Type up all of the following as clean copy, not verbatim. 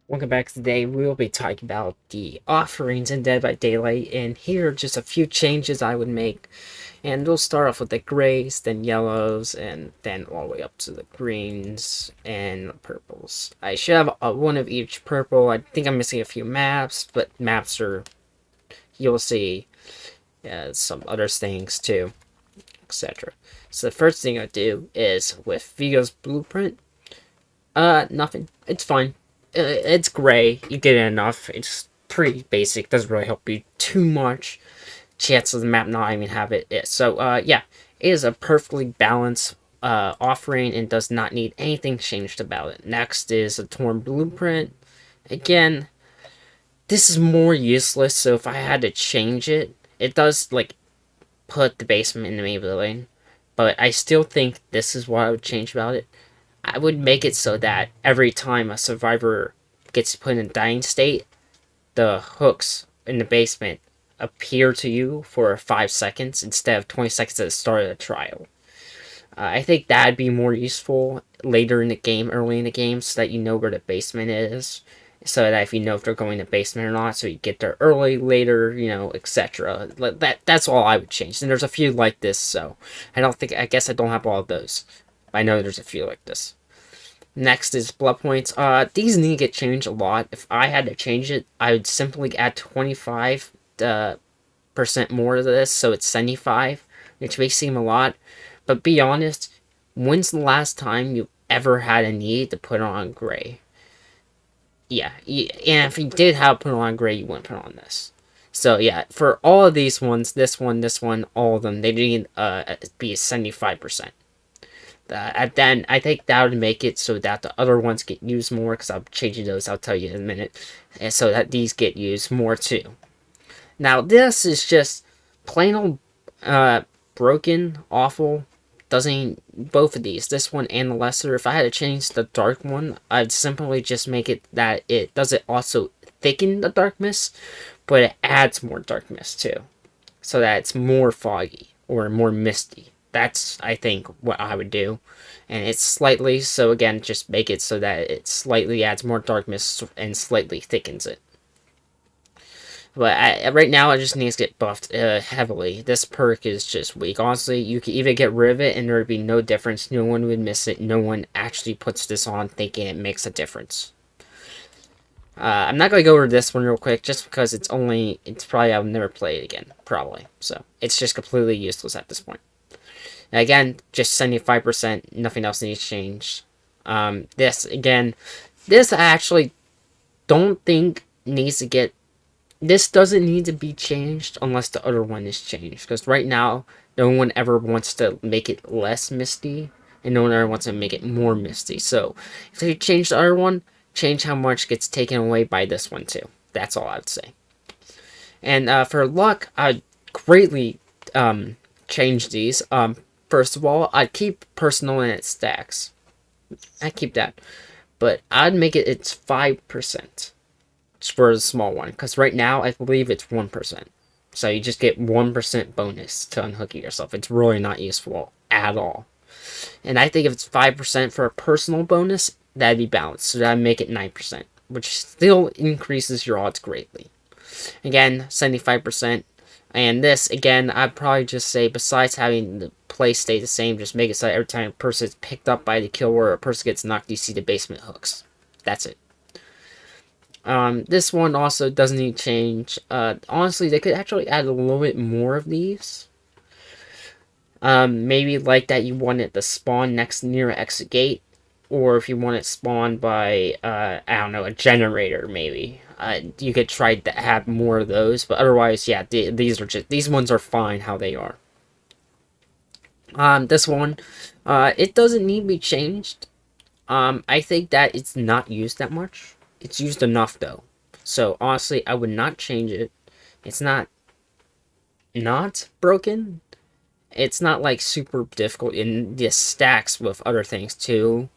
Welcome back. Today we will be talking about the offerings in Dead by Daylight, and here are just a few changes I would make. And we'll start off with the grays, then yellows, and then all the way up to the greens and purples. I should have one of each purple. I think I'm missing a few maps, but maps are, you'll see some other things too, etc. So the first thing I do is with Vigo's blueprint. Nothing. It's fine. It's gray. You get it enough. It's pretty basic. Doesn't really help you too much. Chance of the map not even have it. Yeah, it is a perfectly balanced offering and does not need anything changed about it. Next is a torn blueprint. Again, this is more useless. So if I had to change it, it does like put the basement in the main building, but I still think this is what I would change about it. I would make it so that every time a survivor gets put in a dying state, the hooks in the basement appear to you for 5 seconds instead of 20 seconds at the start of the trial. I think that'd be more useful later in the game, early in the game, so that you know where the basement is. So that if you know if they're going to the basement or not, so you get there early, later, etc. That's all I would change. And there's a few like this, so I guess I don't have all of those. I know there's a few like this. Next is blood points. These need to get changed a lot. If I had to change it, I would simply add 25% more to this, so it's 75, which may seem a lot. But be honest, when's the last time you ever had a need to put on gray? Yeah, and if you did have put on gray, you wouldn't put on this. So yeah, for all of these ones, this one, all of them, they need be 75%. And then I think that would make it so that the other ones get used more, because I'm changing those, I'll tell you in a minute, and so that these get used more too. Now this is just plain old broken, awful. Doesn't both of these, this one and the lesser. If I had to change the dark one, I'd simply just make it that it doesn't also thicken the darkness, but it adds more darkness too, so that it's more foggy or more misty. That's, I think, what I would do. And it's slightly, so again, just make it so that it slightly adds more darkness and slightly thickens it. But right now, I just need to get buffed heavily. This perk is just weak. Honestly, you could even get rid of it and there would be no difference. No one would miss it. No one actually puts this on thinking it makes a difference. I'm not going to go over this one real quick, just because it's probably, I'll never play it again, probably. So, it's just completely useless at this point. Again, just 75%, nothing else needs changed. This I actually don't think needs to get, this doesn't need to be changed unless the other one is changed. Because right now, no one ever wants to make it less misty, and no one ever wants to make it more misty. So, if you change the other one, change how much gets taken away by this one too. That's all I would say. And for luck, I'd greatly change these. First of all, I'd keep personal in its stacks. I keep that. But I'd make it its 5%. Just for the small one. Because right now, I believe it's 1%. So you just get 1% bonus to unhook yourself. It's really not useful at all. And I think if it's 5% for a personal bonus, that'd be balanced. So that'd make it 9%. Which still increases your odds greatly. Again, 75%. And this, again, I'd probably just say, besides having the play stay the same, just make it so every time a person is picked up by the kill or a person gets knocked, you see the basement hooks. That's it. This one also doesn't need change. Honestly, they could actually add a little bit more of these. Maybe like that you want it to spawn near exit gate, or if you want it spawned by, I don't know, a generator maybe. You could try to have more of those, but otherwise, yeah, these ones are fine how they are. This one, it doesn't need to be changed. I think that it's not used that much. It's used enough though, so honestly, I would not change it. It's not broken. It's not like super difficult, and this stacks with other things too.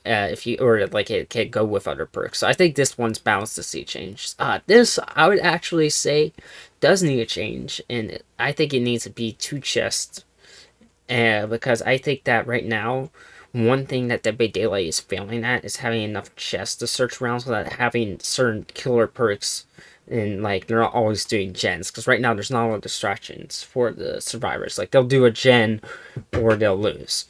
If you, or like it can go with other perks. So I think this one's balanced to see change. This I would actually say does need a change, and I think it needs to be 2 chests. Because I think that right now, one thing that Dead by Daylight is failing at is having enough chests to search around, so that having certain killer perks, and like they're not always doing gens, because right now there's not a lot of distractions for the survivors. Like they'll do a gen or they'll lose.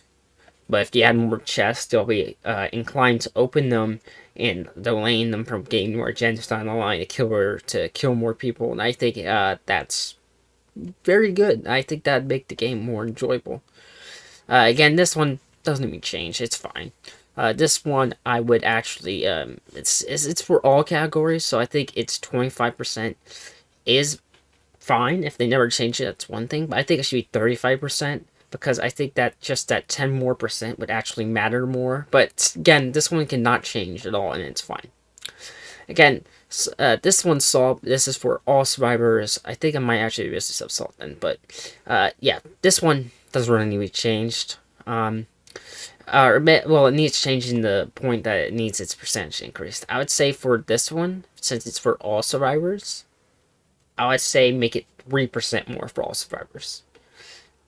But if you add more chests, they'll be inclined to open them and delaying them from getting more gens down the line to kill more people. And I think that's very good. I think that'd make the game more enjoyable. Again, this one doesn't even change. It's fine. This one I would actually it's for all categories, so I think it's 25% is fine. If they never change it, that's one thing. But I think it should be 35%. Because I think that just that 10 more percent would actually matter more. But again, this one cannot change at all, and it's fine. Again, this one's solved. This is for all survivors. I think I might actually be this up then. But yeah, this one doesn't really need to be changed. Well, it needs changing the point that it needs its percentage increased. I would say for this one, since it's for all survivors, I would say make it 3% more for all survivors.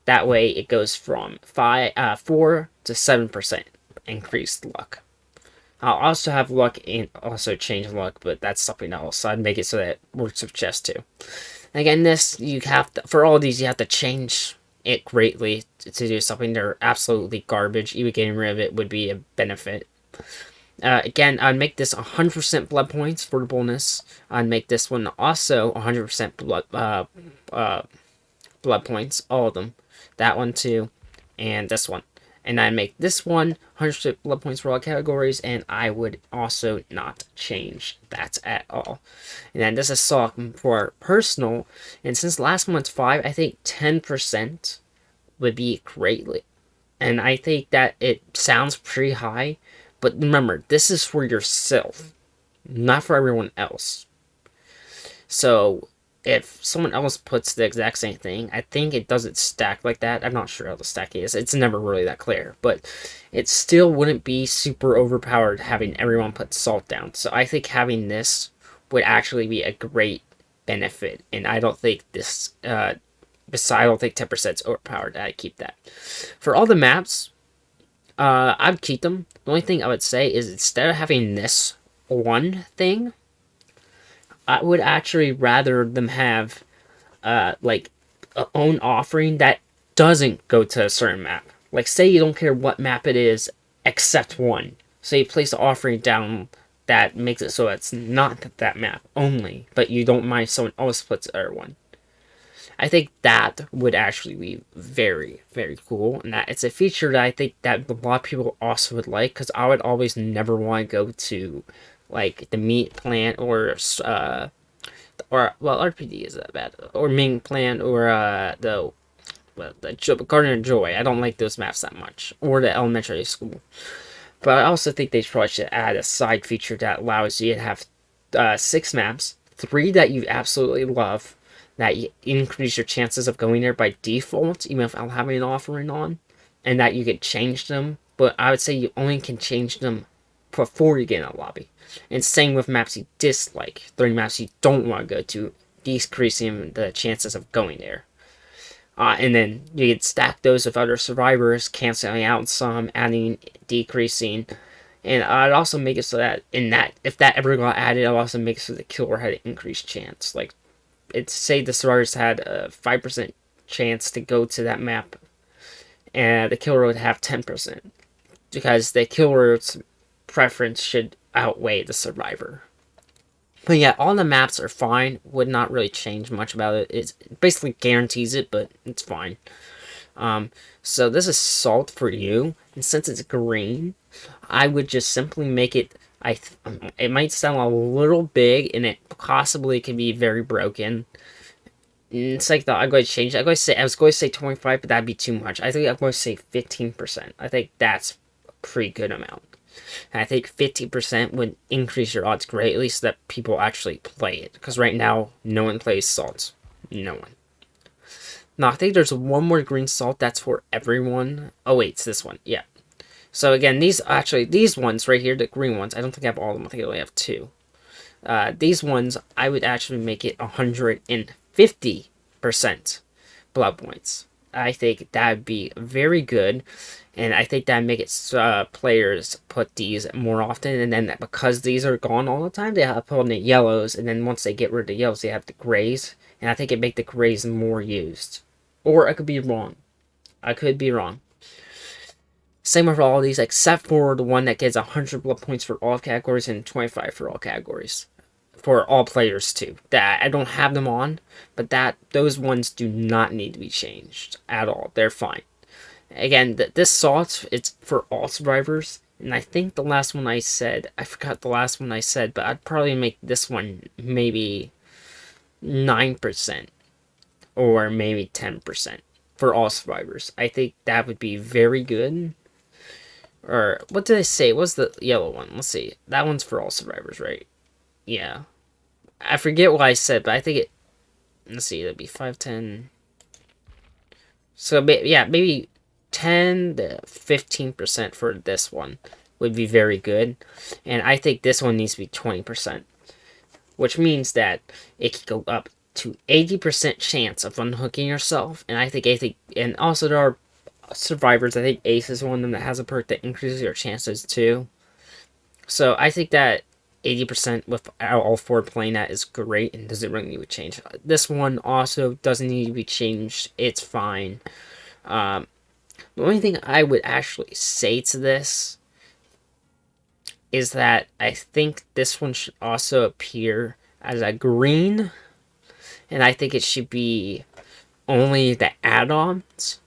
That way, it goes from 4 to 7% increased luck. I'll also have luck and also change luck, but that's something else. So I'd make it so that it works with chess too. And again, this you have to, for all these, you have to change it greatly to do something that are absolutely garbage. Even getting rid of it would be a benefit. Again, I'd make this 100% blood points for the bonus. I'd make this one also 100% blood points, all of them. That one too, and this one. And I make this one 100% blood points for all categories, and I would also not change that at all. And then this is Saw for personal, and since last month's 5, I think 10% would be greatly. And I think that it sounds pretty high, but remember, this is for yourself, not for everyone else. So if someone else puts the exact same thing, I think it doesn't stack like that. I'm not sure how the stack is. It's never really that clear. But it still wouldn't be super overpowered having everyone put salt down. So I think having this would actually be a great benefit. And I don't think this, besides, I don't think 10% is overpowered. I'd keep that. For all the maps, I'd keep them. The only thing I would say is instead of having this one thing, I would actually rather them have, like, a own offering that doesn't go to a certain map. Like, say you don't care what map it is, except one. So you place the offering down that makes it so it's not that map only, but you don't mind someone else puts the other one. I think that would actually be very, very cool. And that it's a feature that I think that a lot of people also would like, because I would always never want to go to like the meat plant or well, RPD is that bad, or Ming plant or the Garden of Joy. I don't like those maps that much, or the elementary school. But I also think they probably should add a side feature that allows you to have 6 maps, 3 that you absolutely love, that you increase your chances of going there by default, even without having an offering on, and that you can change them. But I would say you only can change them before you get in a lobby. And same with maps you dislike, 3 maps you don't want to go to, decreasing the chances of going there. And then you can stack those with other survivors, canceling out some, adding, decreasing. And I'd also make it so that if that ever got added, I'll also make it so the killer had an increased chance. Like, it's say the survivors had a 5% chance to go to that map, and the killer would have 10%. Because the killer's preference should outweigh the survivor. But yeah, all the maps are fine. Would not really change much about it. It basically guarantees it, but it's fine. So this is salt for you, and since it's green, I would just simply make it. It might sound a little big, and it possibly can be very broken. It's like I'm going to change it. I was going to say 25, but that'd be too much. I think I'm going to say 15%. I think that's a pretty good amount. And I think 50% would increase your odds greatly so that people actually play it. Because right now, no one plays salt. No one. Now, I think there's one more green salt that's for everyone. Oh, wait, it's this one. Yeah. So, again, these ones right here, the green ones, I don't think I have all of them. I think I only have 2. These ones, I would actually make it 150% blood points. I think that'd be very good, and I think that'd make it players put these more often, and then because these are gone all the time, they have to put on the yellows, and then once they get rid of the yellows, they have the grays, and I think it'd make the grays more used. Or I could be wrong. I could be wrong. Same with all these, except for the one that gets 100 blood points for all categories and 25 for all categories. For all players too. That I don't have them on, but those ones do not need to be changed at all. They're fine. Again, this salt, it's for all survivors. And I think the last one I said, I forgot the last one I said, but I'd probably make this one maybe 9% or maybe 10% for all survivors. I think that would be very good. Or, what did I say? What's the yellow one? Let's see. That one's for all survivors, right? Yeah. I forget what I said, but I think it... Let's see, that'd be 5, 10... So, yeah, maybe 10 to 15% for this one would be very good. And I think this one needs to be 20%. Which means that it could go up to 80% chance of unhooking yourself. And I think... And also there are survivors, I think Ace is one of them that has a perk that increases your chances too. So I think that 80% with all 4 playing that is great and doesn't really need to change. This one also doesn't need to be changed. It's fine. The only thing I would actually say to this is that I think this one should also appear as a green. And I think it should be only the add-ons.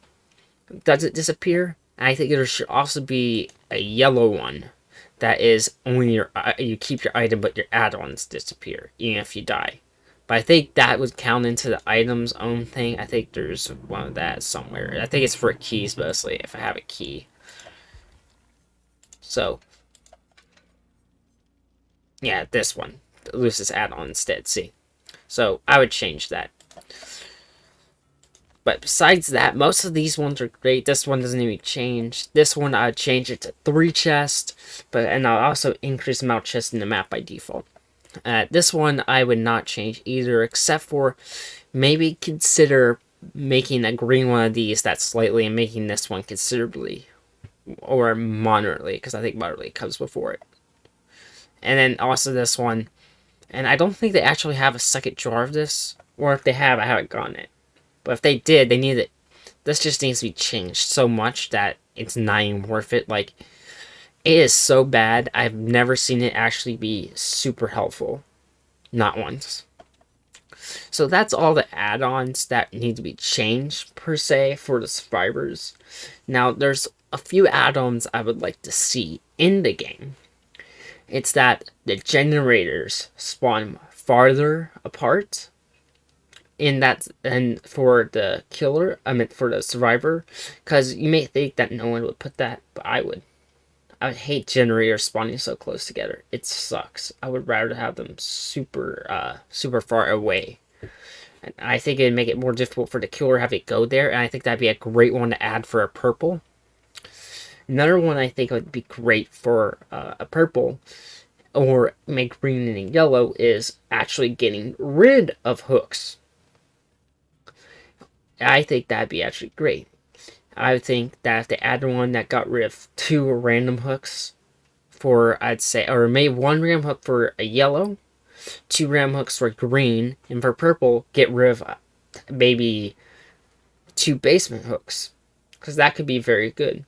Does it disappear? I think there should also be a yellow one that is only you keep your item, but your add-ons disappear, even if you die. But I think that would count into the item's own thing. I think there's one of that somewhere. I think it's for keys mostly, if I have a key. So, yeah, this one. Loses add-on instead, see. So, I would change that. But besides that, most of these ones are great. This one doesn't even change. This one, I'd change it to 3 chests. And I'll also increase the amount of chests in the map by default. This one, I would not change either, except for maybe consider making a green one of these that slightly, and making this one considerably. Or moderately, because I think moderately comes before it. And then also this one. And I don't think they actually have a second jar of this. Or if they have, I haven't gotten it. But if they did, they need it. This just needs to be changed so much that it's not even worth it. Like, it is so bad. I've never seen it actually be super helpful. Not once. So that's all the add-ons that need to be changed, per se, for the survivors. Now, there's a few add-ons I would like to see in the game. It's that the generators spawn farther apart. And for the killer, I meant for the survivor, because you may think that no one would put that, but I would. I would hate generators spawning so close together. It sucks. I would rather have them super far away. And I think it'd make it more difficult for the killer to have it go there, and I think that'd be a great one to add for a purple. Another one I think would be great for a purple, or make green and yellow, is actually getting rid of hooks. I think that'd be actually great. I would think that if they add one that got rid of 2 random hooks for, I'd say, or maybe 1 random hook for a yellow, 2 random hooks for green, and for purple, get rid of maybe 2 basement hooks. Because that could be very good.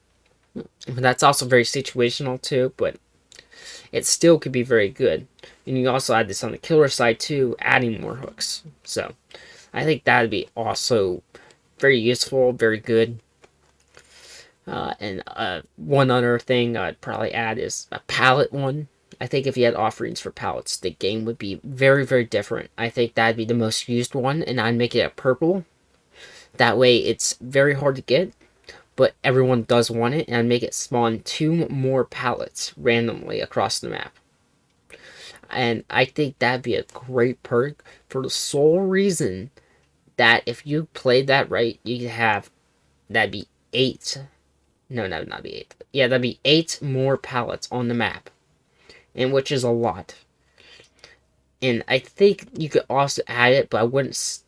But that's also very situational too, but it still could be very good. And you also add this on the killer side too, adding more hooks. So, I think that would be also very useful, very good. And one other thing I'd probably add is a palette one. I think if you had offerings for palettes, the game would be very, very different. I think that'd be the most used one, and I'd make it a purple. That way it's very hard to get, but everyone does want it, and I'd make it spawn 2 more palettes randomly across the map. And I think that'd be a great perk for the sole reason that if you played that right, you could have, that'd be 8. No, that would not be 8. Yeah, that'd be 8 more palettes on the map. And which is a lot. And I think you could also add it, but I wouldn't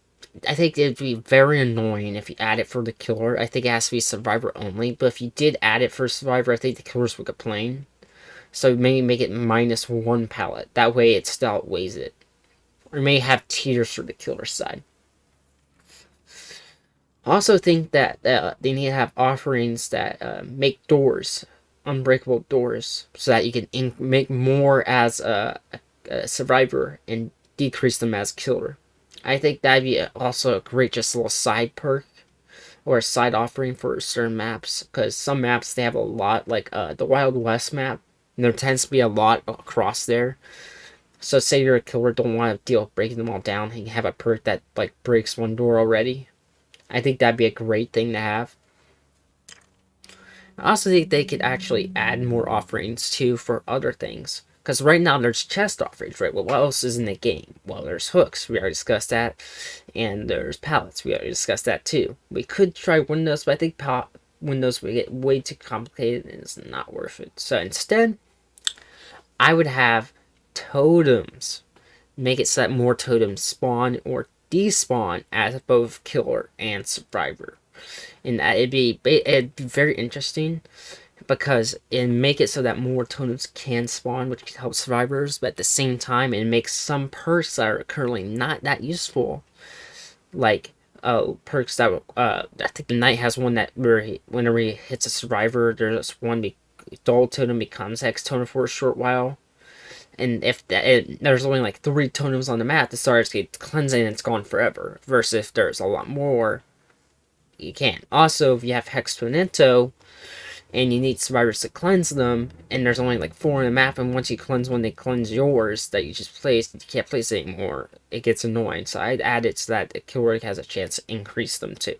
I think it'd be very annoying if you add it for the killer. I think it has to be survivor only. But if you did add it for survivor, I think the killers would complain. So maybe make it -1 pallet. That way it still outweighs it. Or may have tiers for the killer side. I also think that they need to have offerings that make doors, unbreakable doors, so that you can make more as a survivor and decrease them as killer. I think that'd be also a great just little side perk or a side offering for certain maps, because some maps they have a lot, like the Wild West map, and there tends to be a lot across there. So say you're a killer, don't want to deal with breaking them all down, and you have a perk that like breaks one door already. I think that'd be a great thing to have. I also think they could actually add more offerings too for other things. Because right now there's chest offerings, right? Well, what else is in the game? Well, there's hooks. We already discussed that. And there's pallets. We already discussed that too. We could try windows, but I think windows would get way too complicated and it's not worth it. So instead, I would have totems. Make it so that more totems spawn or despawn as both killer and survivor. And that it'd be very interesting because it make it so that more totems can spawn, which can help survivors, but at the same time it makes some perks that are currently not that useful, like perks that I think the knight has one that whenever he hits a survivor, there's one dull totem becomes hex totem for a short while. And if there's only like 3 totems on the map, the stars get cleansing and it's gone forever. Versus if there's a lot more, you can't. Also, if you have Hex Tornado and you need survivors to cleanse them, and there's only like 4 on the map, and once you cleanse one, they cleanse yours that you just placed, you can't place it anymore. It gets annoying. So I'd add it so that the killer has a chance to increase them too.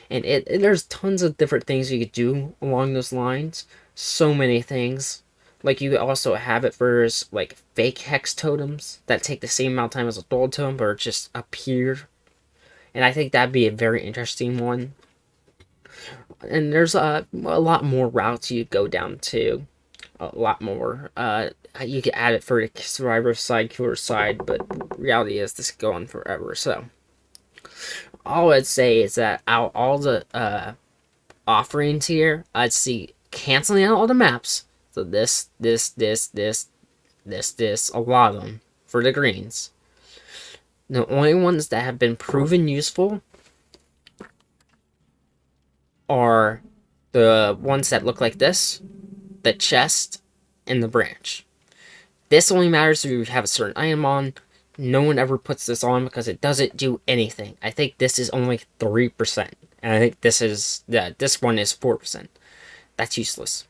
And there's tons of different things you could do along those lines. So many things. Like, you also have it for, like, fake hex totems that take the same amount of time as a dual totem, but just appear. And I think that'd be a very interesting one. And there's a lot more routes you go down to. A lot more. You could add it for the survivor side, killer side, but reality is this could go on forever. So, all I'd say is that out all the offerings here, I'd see canceling out all the maps. So this, a lot of them for the greens. The only ones that have been proven useful are the ones that look like this, the chest, and the branch. This only matters if you have a certain item on. No one ever puts this on because it doesn't do anything. I think this is only 3%. And I think this one is 4%. That's useless.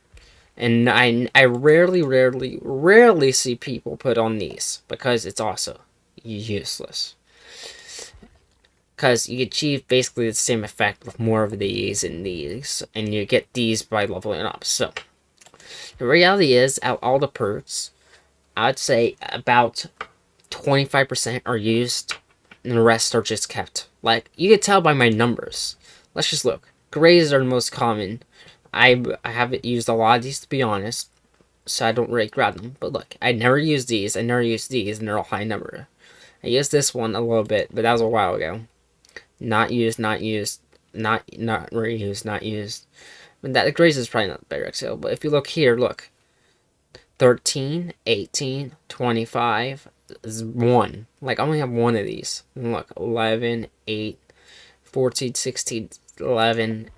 And I rarely see people put on these because it's also useless. Because you achieve basically the same effect with more of these and these, and you get these by leveling up. So, the reality is, out of all the perks, I'd say about 25% are used, and the rest are just kept. Like, you can tell by my numbers. Let's just look. Grays are the most common. I haven't used a lot of these, to be honest, so I don't really grab them. But look, I never use these, I never use these, and they're all high number. I used this one a little bit, but that was a while ago. Not used, not used, not reused, not used. But that the grays is probably not the better XL. But if you look here, look. 13, 18, 25, 1. Like, I only have one of these. And look, 11, 8, 14, 16, 11,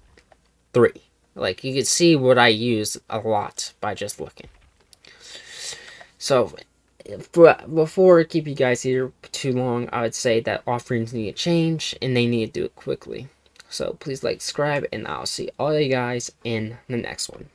3. Like, you can see what I use a lot by just looking. So, before I keep you guys here too long, I would say that offerings need to change, and they need to do it quickly. So, please like, subscribe, and I'll see all you guys in the next one.